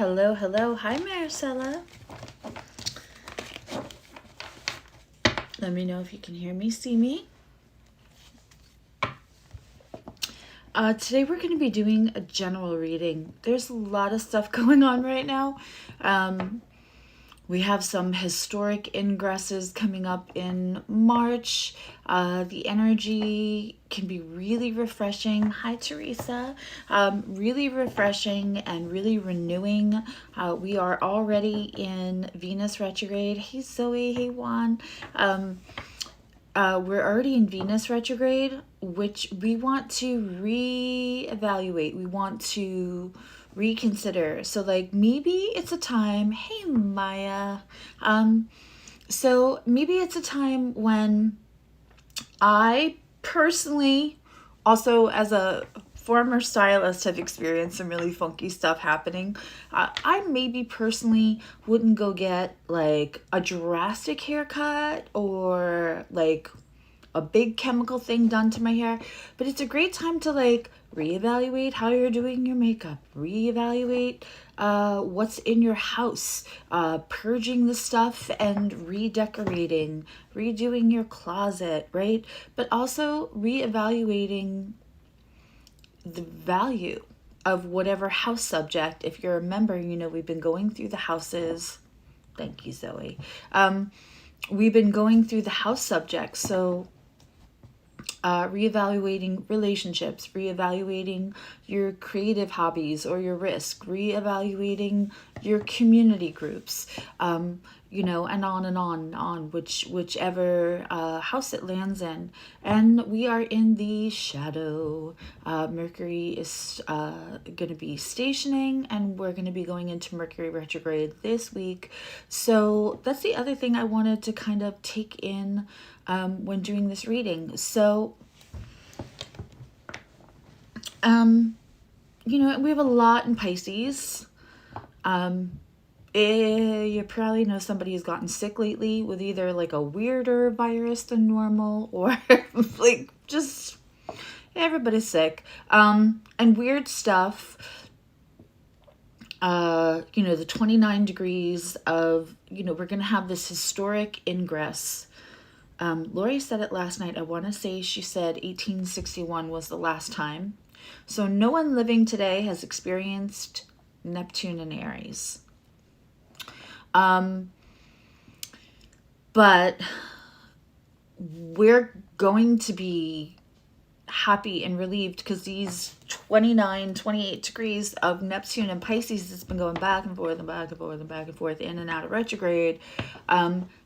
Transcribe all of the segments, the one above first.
Hello, hello. Hi, Maricela. Let me know if you can hear me, see me. Today we're going to be doing a general reading. There's a lot of stuff going on right now. We have some historic ingresses coming up in March. The energy can be really refreshing. Hi, Teresa. Really refreshing and really renewing. We are already in Venus retrograde. Hey, Zoe. Hey, Juan. We're already in Venus retrograde, which we want to reevaluate. We want to reconsider. So like maybe it's a time, hey Maya. So maybe it's a time when I personally, also as a former stylist, have experienced some really funky stuff happening. I maybe personally wouldn't go get like a drastic haircut or like a big chemical thing done to my hair, but it's a great time to like reevaluate how you're doing your makeup, reevaluate what's in your house, purging the stuff and redecorating, redoing your closet, right? But also reevaluating the value of whatever house subject. If you're a member, you know we've been going through the houses. Thank you, Zoe. We've been going through the house subjects, so reevaluating relationships, reevaluating your creative hobbies or your risk, reevaluating your community groups, you know, and on and on and on, whichever house it lands in. And we are in the shadow. Mercury is going to be stationing, and we're going to be going into Mercury retrograde this week. So that's the other thing I wanted to kind of take in when doing this reading. So, you know, we have a lot in Pisces. You probably know somebody who's gotten sick lately with either like a weirder virus than normal or like just everybody's sick. And weird stuff. You know, the 29 degrees of, you know, we're going to have this historic ingress. Lori said it last night. I want to say she said 1861 was the last time. So no one living today has experienced Neptune in Aries. But we're going to be happy and relieved because these 29, 28 degrees of Neptune and Pisces that's been going back and forth and back and forth and back and forth in and out of retrograde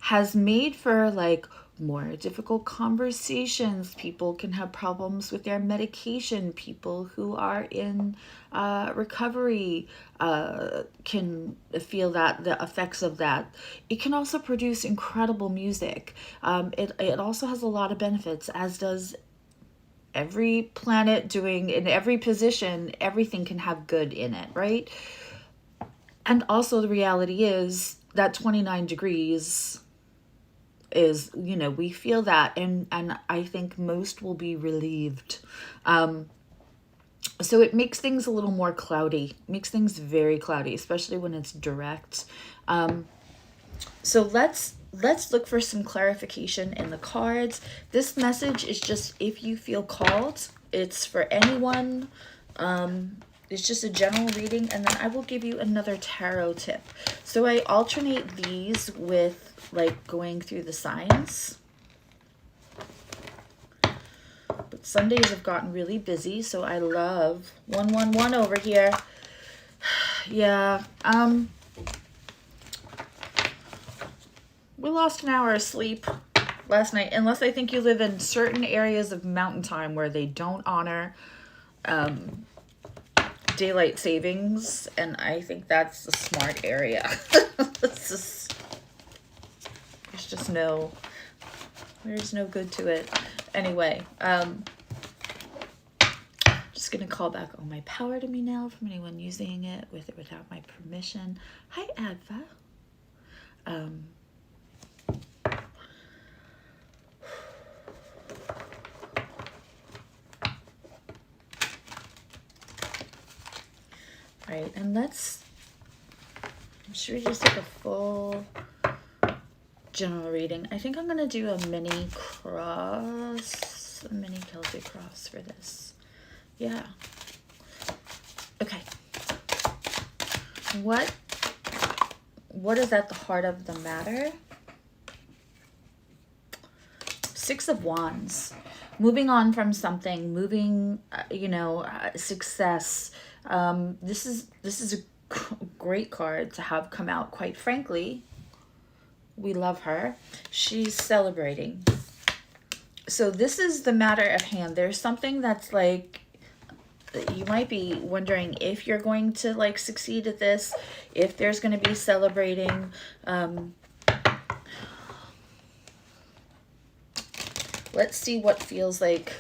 has made for like more difficult conversations. People can have problems with their medication. People who are in recovery can feel that, the effects of that. It can also produce incredible music. It also has a lot of benefits, as does every planet doing in every position. Everything can have good in it, right? And also the reality is that 29 degrees is, you know, we feel that, and I think most will be relieved. So it makes things a little more cloudy, makes things very cloudy, especially when it's direct. So let's look for some clarification in the cards. This message is just if you feel called. It's for anyone. It's just a general reading, and then I will give you another tarot tip. So I alternate these with like going through the signs. But Sundays have gotten really busy, so I love 111 over here. Yeah. We lost an hour of sleep last night, unless I think you live in certain areas of Mountain Time where they don't honor daylight savings, and I think that's the smart area. There's no good to it. Anyway, just gonna call back all my power to me now from anyone using it with or without my permission. Hi, Adva. Right, and let's Should we just take a full general reading? I think I'm going to do a mini cross, a mini Celtic cross for this. Yeah. Okay. What is at the heart of the matter? Six of Wands. Moving on from something, moving, success. This is a great card to have come out, quite frankly. We love her. She's celebrating. So this is the matter at hand. There's something that's like, you might be wondering if you're going to like succeed at this, if there's going to be celebrating. Let's see what feels like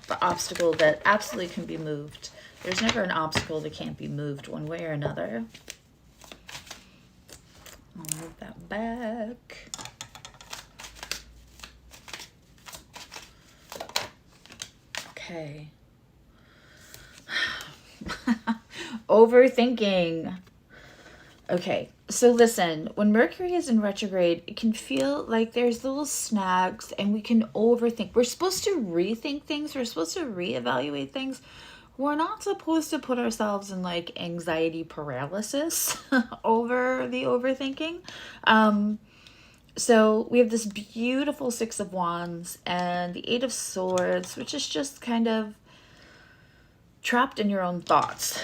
the obstacle that absolutely can be moved. There's never an obstacle that can't be moved one way or another. I'll move that back. Okay. Overthinking. Okay, so listen, when Mercury is in retrograde, it can feel like there's little snags and we can overthink. We're supposed to rethink things. We're supposed to reevaluate things. We're not supposed to put ourselves in like anxiety paralysis over the overthinking. So we have this beautiful Six of Wands and the Eight of Swords, which is just kind of trapped in your own thoughts.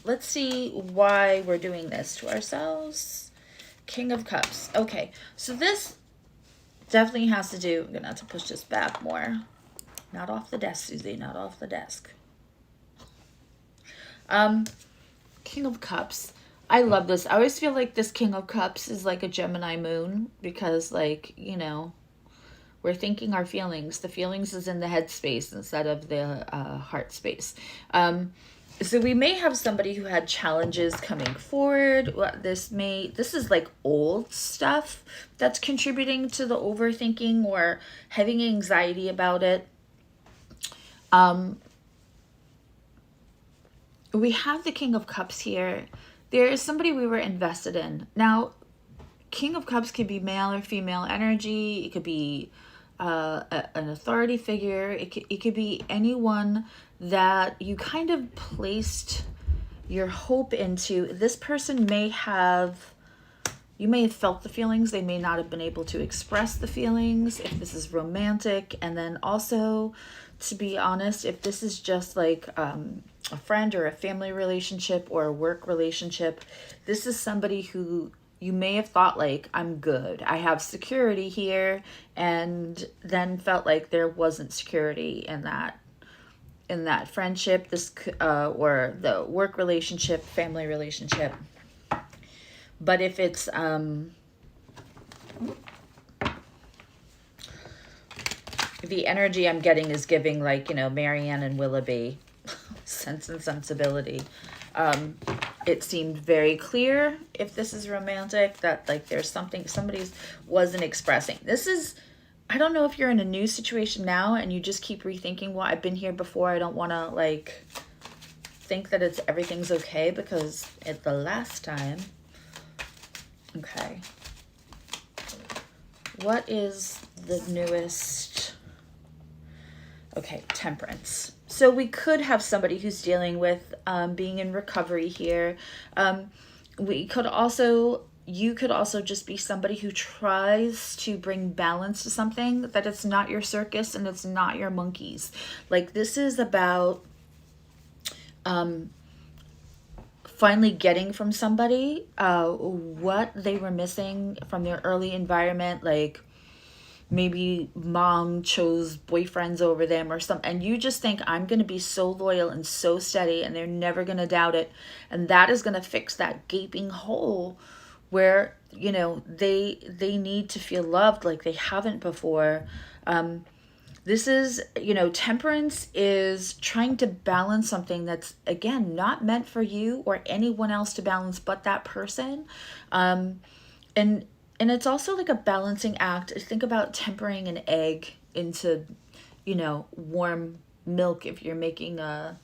Let's see why we're doing this to ourselves. King of Cups. Okay, so this definitely has to do, I'm gonna have to push this back more. Not off the desk, Susie, not off the desk. King of Cups. I love this. I always feel like this King of Cups is like a Gemini moon because, like, you know, we're thinking our feelings. The feelings is in the head space instead of the heart space. So we may have somebody who had challenges coming forward. This is like old stuff that's contributing to the overthinking or having anxiety about it. We have the King of Cups here. There is somebody we were invested in. Now, King of Cups could be male or female energy. It could be an authority figure. It could be anyone that you kind of placed your hope into. This person may have, you may have felt the feelings. They may not have been able to express the feelings if this is romantic. And then also, to be honest, if this is just like a friend or a family relationship or a work relationship, this is somebody who you may have thought like, I'm good, I have security here, and then felt like there wasn't security in that friendship, this or the work relationship, family relationship. But if it's the energy I'm getting is giving, like, you know, Marianne and Willoughby, Sense and Sensibility. It seemed very clear, if this is romantic, that like there's something somebody wasn't expressing. This is, I don't know if you're in a new situation now and you just keep rethinking, well, I've been here before, I don't want to like think that everything's okay because it's the last time. Okay. What is the newest? Okay, Temperance. So we could have somebody who's dealing with being in recovery here. You could also just be somebody who tries to bring balance to something, that it's not your circus and it's not your monkeys. Like, this is about finally getting from somebody what they were missing from their early environment. Like, maybe mom chose boyfriends over them or something, and you just think, I'm going to be so loyal and so steady and they're never going to doubt it, and that is going to fix that gaping hole where, you know, they need to feel loved like they haven't before. This is, you know, Temperance is trying to balance something that's, again, not meant for you or anyone else to balance but that person. And it's also like a balancing act. Think about tempering an egg into, you know, warm milk if you're making a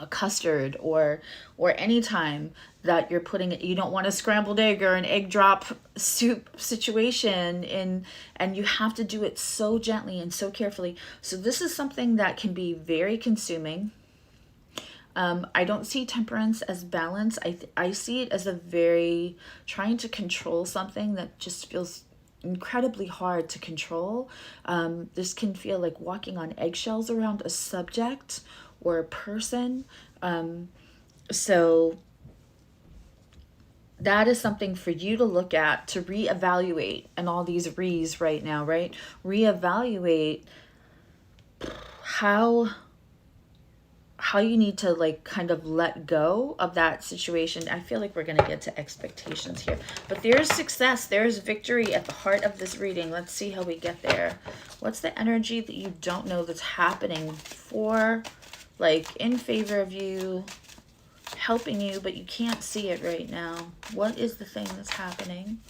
a custard, or any time that you're putting it, you don't want a scrambled egg or an egg drop soup situation, and you have to do it so gently and so carefully. So this is something that can be very consuming. I don't see temperance as balance. I see it as a very trying to control something that just feels incredibly hard to control. This can feel like walking on eggshells around a subject or a person. So that is something for you to look at, to reevaluate, and all these re's right now, right? Reevaluate how you need to like kind of let go of that situation. I feel like we're going to get to expectations here, but there's success, there's victory at the heart of this reading. Let's see how we get there. What's the energy that you don't know that's happening for, like, in favor of you, helping you, but you can't see it right now? What is the thing that's happening?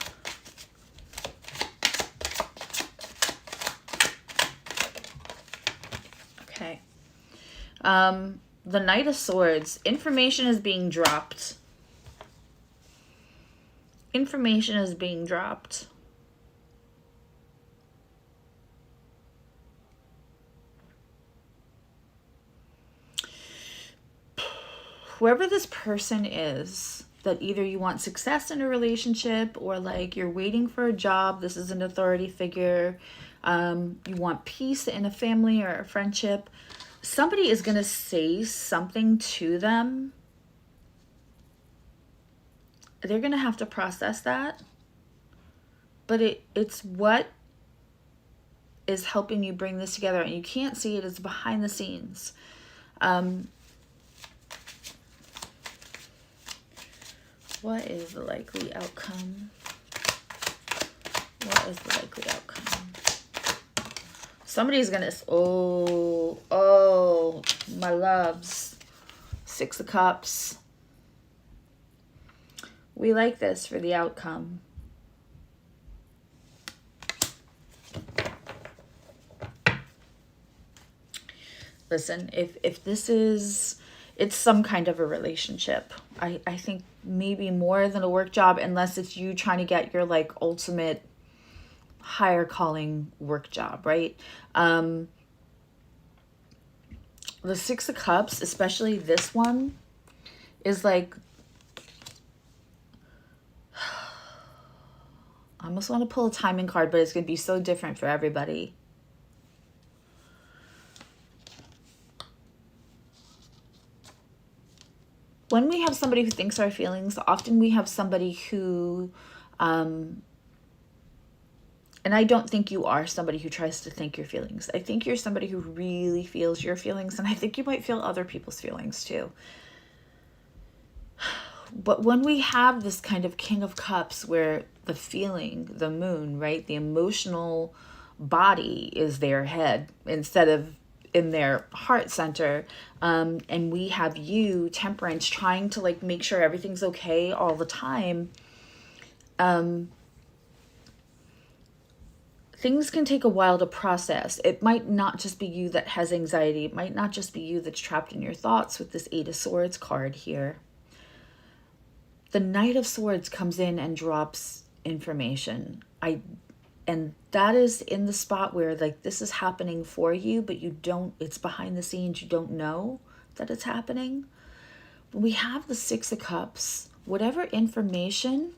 Okay. The Knight of Swords. Information is being dropped. Information is being dropped. Whoever this person is, that either you want success in a relationship, or like you're waiting for a job, this is an authority figure, you want peace in a family or a friendship, somebody is going to say something to them. They're going to have to process that. But it's what is helping you bring this together. And you can't see it. It's behind the scenes. What is the likely outcome? What is the likely outcome? Somebody's gonna, oh, my loves. Six of Cups. We like this for the outcome. Listen, if this is, it's some kind of a relationship. I think maybe more than a work job, unless it's you trying to get your like ultimate higher calling work job, right? The Six of Cups, especially this one, is like, I almost want to pull a timing card, but it's going to be so different for everybody. When we have somebody who thinks our feelings, often we have somebody who, and I don't think you are somebody who tries to think your feelings. I think you're somebody who really feels your feelings, and I think you might feel other people's feelings too. But when we have this kind of King of Cups, where the feeling, the moon, right, the emotional body is their head instead of in their heart center, and we have you, Temperance, trying to like make sure everything's okay all the time, things can take a while to process. It might not just be you that has anxiety. It might not just be you that's trapped in your thoughts with this Eight of Swords card here. The Knight of Swords comes in and drops information. And that is in the spot where like this is happening for you, but you don't, it's behind the scenes. You don't know that it's happening. When we have the Six of Cups, whatever information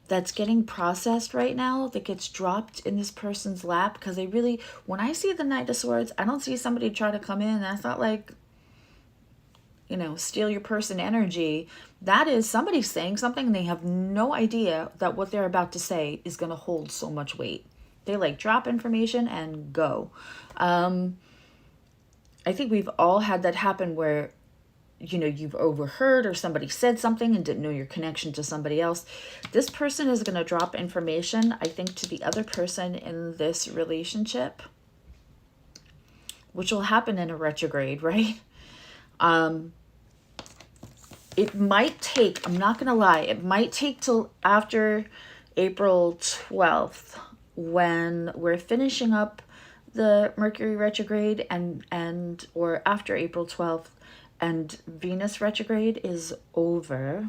that's getting processed right now that gets dropped in this person's lap, because they really, when I see the Knight of Swords, I don't see somebody try to come in. That's not like, you know, steal your person energy. That is somebody saying something and they have no idea that what they're about to say is going to hold so much weight. They like drop information and go. I think we've all had that happen where, you know, you've overheard or somebody said something and didn't know your connection to somebody else. This person is going to drop information, I think, to the other person in this relationship, which will happen in a retrograde, right? It might take, I'm not going to lie, it might take till after April 12th, when we're finishing up the Mercury retrograde, and or after April 12th, and Venus retrograde is over.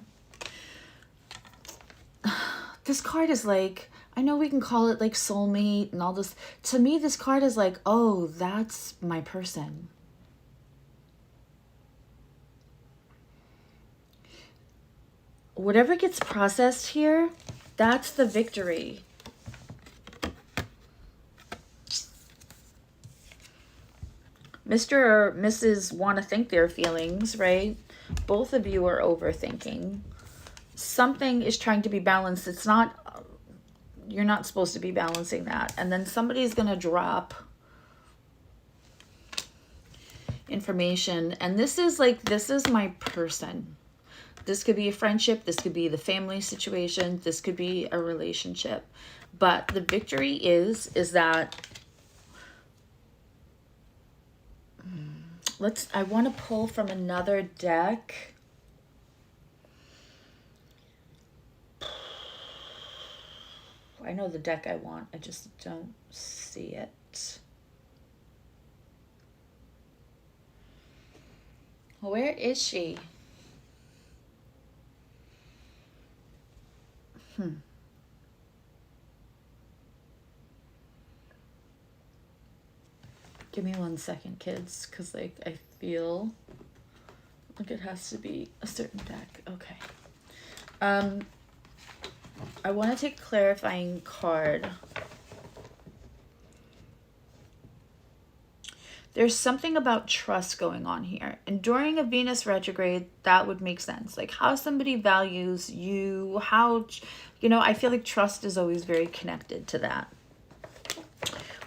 This card is like, I know we can call it like soulmate and all this. To me, this card is like, oh, that's my person. Whatever gets processed here, that's the victory. Mr. or Mrs. want to think their feelings, right? Both of you are overthinking. Something is trying to be balanced. It's not, you're not supposed to be balancing that. And then somebody's going to drop information. And this is like, this is my person. This could be a friendship. This could be the family situation. This could be a relationship. But the victory is that I want to pull from another deck. I know the deck I want. I just don't see it. Where is she? Give me 1 second, kids, because like I feel like it has to be a certain deck. Okay. I want to take a clarifying card. There's something about trust going on here. And during a Venus retrograde, that would make sense. Like how somebody values you, how, you know, I feel like trust is always very connected to that.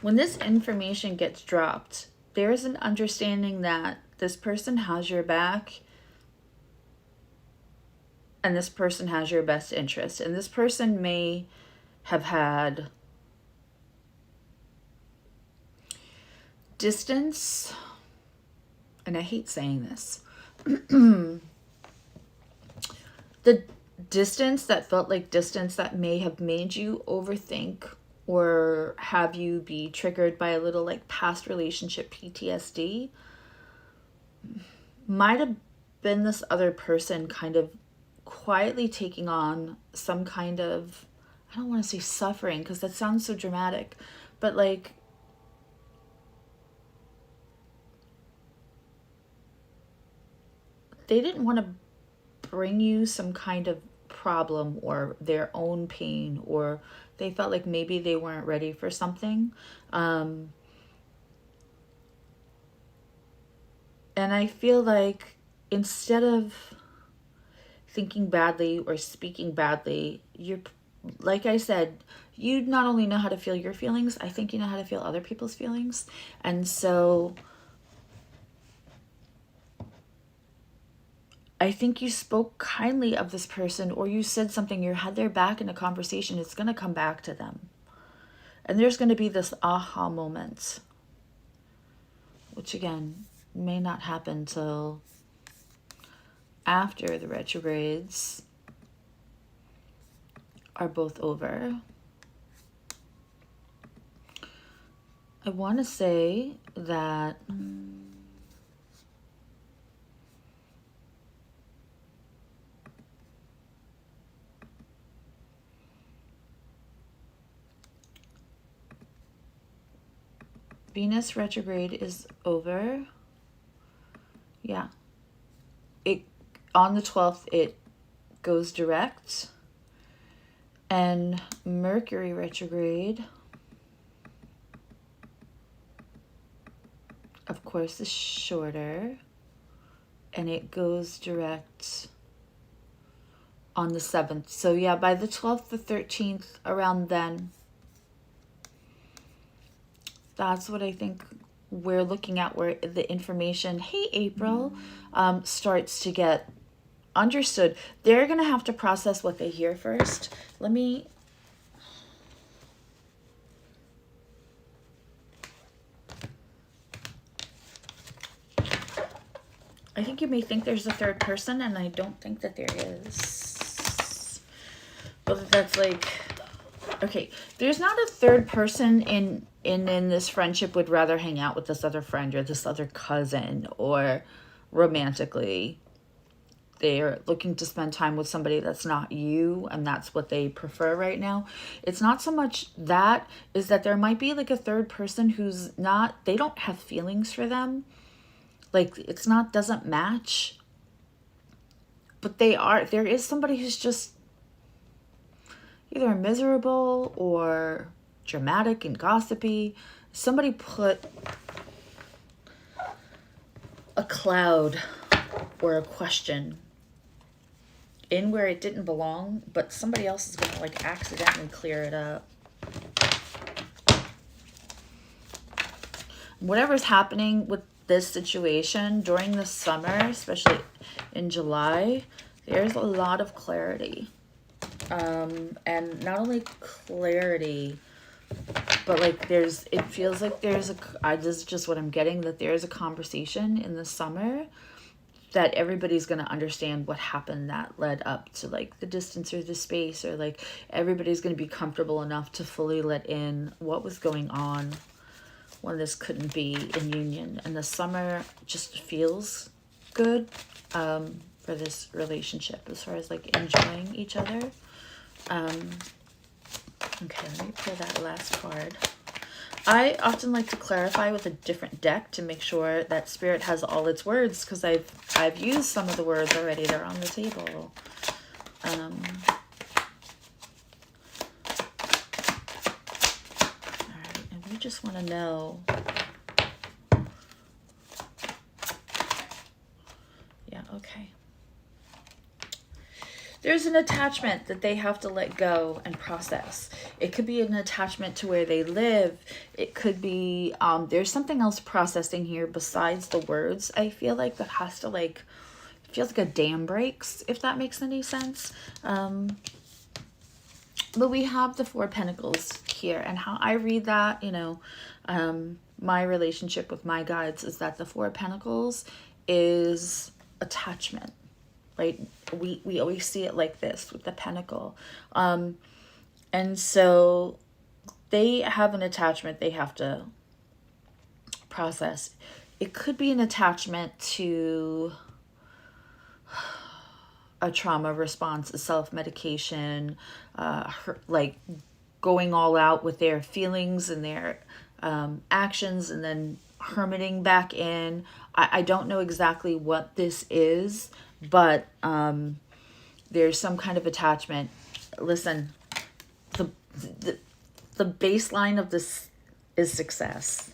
When this information gets dropped, there's an understanding that this person has your back and this person has your best interest. And this person may have had distance, and I hate saying this, the distance that felt like distance that may have made you overthink or have you be triggered by a little like past relationship PTSD might have been this other person kind of quietly taking on some kind of, I don't want to say suffering because that sounds so dramatic, but like they didn't want to bring you some kind of problem or their own pain, or they felt like maybe they weren't ready for something. And I feel like instead of thinking badly or speaking badly, you're, like I said, you not only know how to feel your feelings, I think you know how to feel other people's feelings. And so I think you spoke kindly of this person, or you said something, you had their back in a conversation, it's going to come back to them. And there's going to be this aha moment, which again, may not happen till after the retrogrades are both over. I want to say that Venus retrograde is over. Yeah. It on the 12th it goes direct. And Mercury retrograde, of course, is shorter. And it goes direct on the 7th. So yeah, by the 12th, the 13th, around then, that's what I think we're looking at, where the information, hey, April, starts to get understood. They're going to have to process what they hear first. Let me... I think you may think there's a third person, and I don't think that there is. But that's like... Okay, there's not a third person in this friendship would rather hang out with this other friend or this other cousin, or romantically. They're looking to spend time with somebody that's not you, and that's what they prefer right now. It's not so much that, is that there might be like a third person who's not, they don't have feelings for them. Like it's not, doesn't match. But there is somebody who's just either miserable or dramatic and gossipy. Somebody put a cloud or a question in where it didn't belong, but somebody else is going to like accidentally clear it up. Whatever's happening with this situation during the summer, especially in July, there's a lot of clarity. And not only clarity, but like it feels like this is just what I'm getting, that there's a conversation in the summer that everybody's going to understand what happened that led up to like the distance or the space, or like everybody's going to be comfortable enough to fully let in what was going on when this couldn't be in union. And the summer just feels good for this relationship as far as like enjoying each other. Okay, let me pull that last card. I often like to clarify with a different deck to make sure that Spirit has all its words, because I've used some of the words already. They're on the table. All right, and we just want to know. Yeah, okay. There's an attachment that they have to let go and process. It could be an attachment to where they live. It could be, there's something else processing here besides the words. I feel like that has to like, it feels like a dam breaks, if that makes any sense. But we have the Four of Pentacles here, and how I read that, you know, my relationship with my guides is that the Four of Pentacles is attachment. Right? We always see it like this with the pentacle. And so they have an attachment they have to process. It could be an attachment to a trauma response, a self-medication, like going all out with their feelings and their actions, and then hermiting back in. I don't know exactly what this is, but there's some kind of attachment. Listen, the baseline of this is success.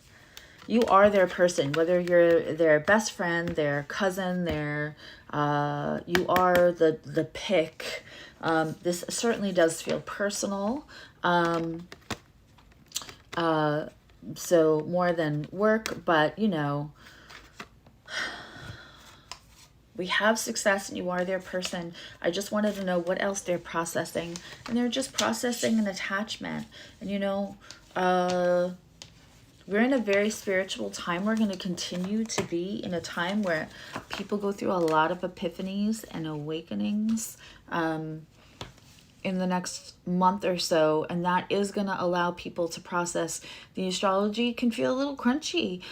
You are their person, whether you're their best friend, their cousin, you are the pick. This certainly does feel personal. So more than work, but you know, we have success and you are their person. I just wanted to know what else they're processing. And they're just processing an attachment. And you know, we're in a very spiritual time. We're going to continue to be in a time where people go through a lot of epiphanies and awakenings in the next month or so. And that is going to allow people to process. The astrology can feel a little crunchy.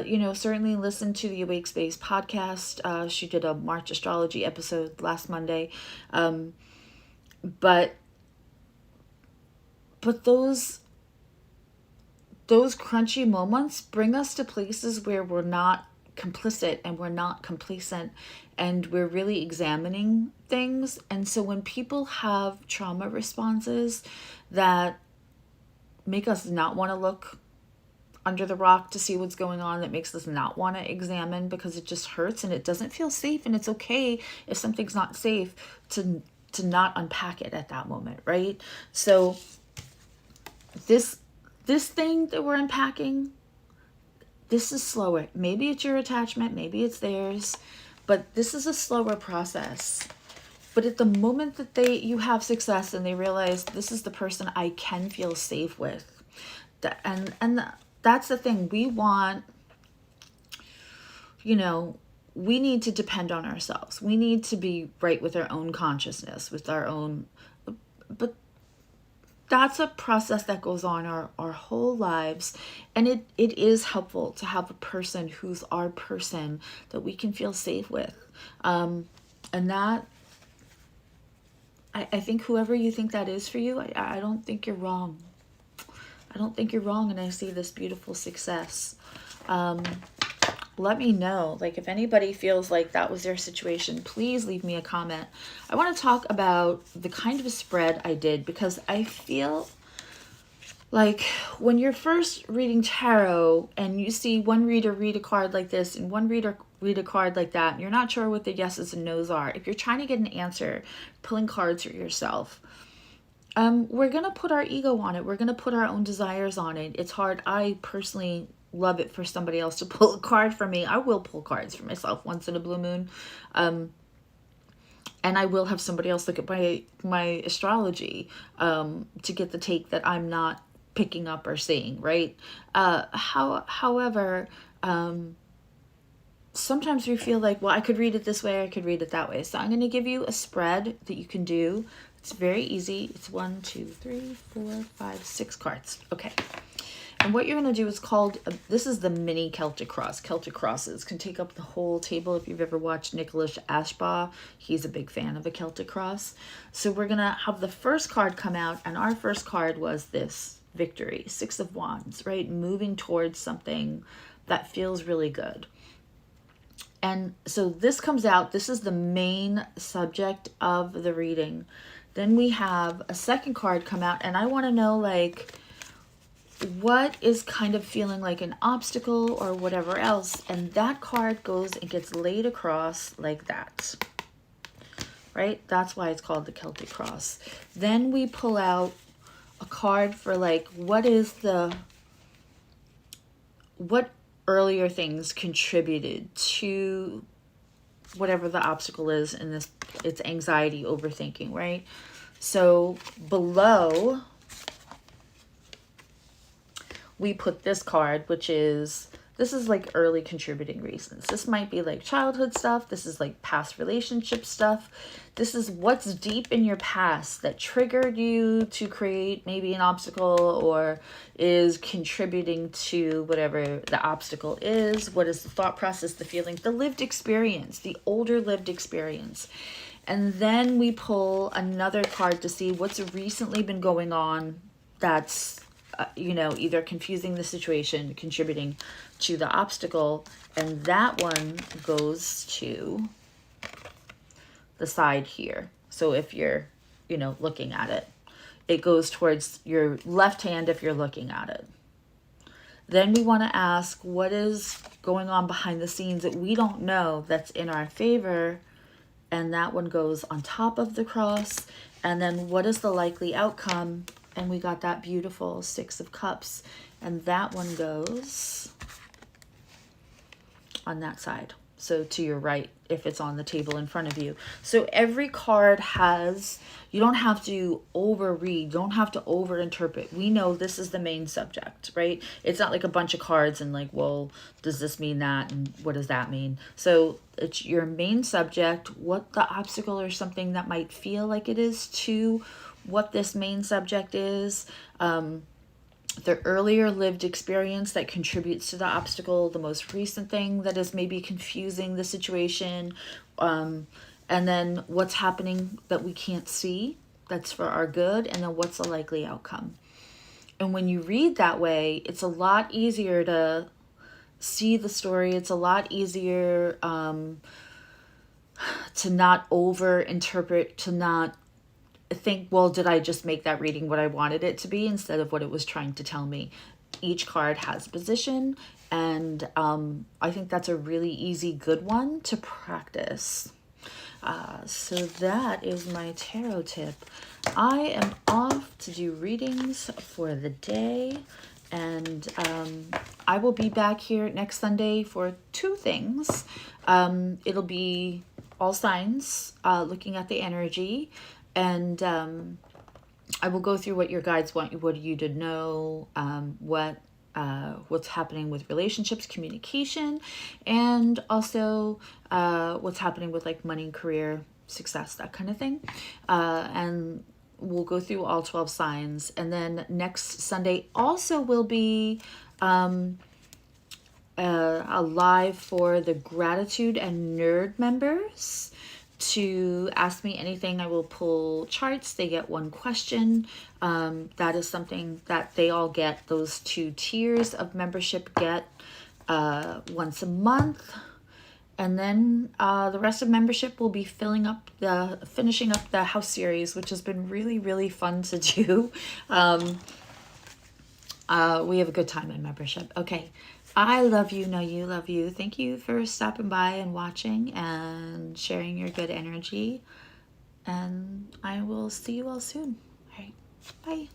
You know, certainly listen to the Awake Space podcast. She did a March astrology episode last Monday. But those crunchy moments bring us to places where we're not complicit and we're not complacent, and we're really examining things. And so when people have trauma responses that make us not want to look under the rock to see what's going on, that makes us not want to examine because it just hurts and it doesn't feel safe, and it's okay if something's not safe to not unpack it at that moment, right? So this thing that we're unpacking, this is slower. Maybe it's your attachment, maybe it's theirs, but this is a slower process. But at the moment that you have success and they realize this is the person I can feel safe with, that's the thing. We want, you know, we need to depend on ourselves. We need to be right with our own consciousness, with our own, but that's a process that goes on our whole lives. And it is helpful to have a person who's our person that we can feel safe with. And that, I think whoever you think that is for you, I don't think you're wrong. I don't think you're wrong. And I see this beautiful success. Let me know, like, if anybody feels like that was their situation, please leave me a comment. I want to talk about the kind of spread I did, because I feel like when you're first reading tarot and you see one reader read a card like this and one reader read a card like that, and you're not sure what the yeses and nos are, if you're trying to get an answer, pulling cards for yourself, we're going to put our ego on it. We're going to put our own desires on it. It's hard. I personally love it for somebody else to pull a card for me. I will pull cards for myself once in a blue moon. And I will have somebody else look at my astrology to get the take that I'm not picking up or seeing, right? However, sometimes we feel like, well, I could read it this way, I could read it that way. So I'm going to give you a spread that you can do. It's very easy. It's 1, 2, 3, 4, 5, 6 cards. Okay. And what you're going to do is called, this is the mini Celtic cross. Celtic crosses can take up the whole table. If you've ever watched Nicholas Ashbaugh, he's a big fan of a Celtic cross. So we're going to have the first card come out, and our first card was this, victory, 6 of Wands, right? Moving towards something that feels really good. And so this comes out, this is the main subject of the reading. Then we have a second card come out, and I want to know, like, what is kind of feeling like an obstacle or whatever else. And that card goes and gets laid across like that, right? That's why it's called the Celtic cross. Then we pull out a card for, like, what earlier things contributed to whatever the obstacle is in this. It's anxiety, overthinking, right? So below, we put this card, which is, this is like early contributing reasons. This might be like childhood stuff. This is like past relationship stuff. This is what's deep in your past that triggered you to create maybe an obstacle, or is contributing to whatever the obstacle is. What is the thought process, the feeling, the lived experience, the older lived experience. And then we pull another card to see what's recently been going on that's either confusing the situation, contributing to the obstacle. And that one goes to the side here. So if you're, looking at it, it goes towards your left hand if you're looking at it. Then we want to ask, what is going on behind the scenes that we don't know that's in our favor? And that one goes on top of the cross. And then what is the likely outcome? And we got that beautiful 6 of Cups. And that one goes on that side. So to your right, if it's on the table in front of you. So every card has, you don't have to overread, don't have to overinterpret. We know this is the main subject, right? It's not like a bunch of cards and like, well, does this mean that? And what does that mean? So it's your main subject, what the obstacle or something that might feel like it is to what this main subject is, the earlier lived experience that contributes to the obstacle, the most recent thing that is maybe confusing the situation, and then what's happening that we can't see that's for our good, and then what's the likely outcome. And when you read that way, it's a lot easier to see the story. It's a lot easier to not over-interpret, to not think, well, did I just make that reading what I wanted it to be instead of what it was trying to tell me? Each card has a position, and I think that's a really easy, good one to practice. So that is my tarot tip. I am off to do readings for the day, and I will be back here next Sunday for 2 things. It'll be all signs, looking at the energy. And I will go through what your guides want you to know, what's happening with relationships, communication, and also what's happening with like money, career, success, that kind of thing. And we'll go through all 12 signs. And then next Sunday also will be a live for the gratitude and nerd members to ask me anything. I will pull charts. They get one question. That is something that they all get. Those 2 tiers of membership get once a month. And then the rest of membership will be finishing up the house series, which has been really, really fun to do. We have a good time in membership. Okay. I love you. Know you love you. Thank you for stopping by and watching and sharing your good energy. And I will see you all soon. All right. Bye.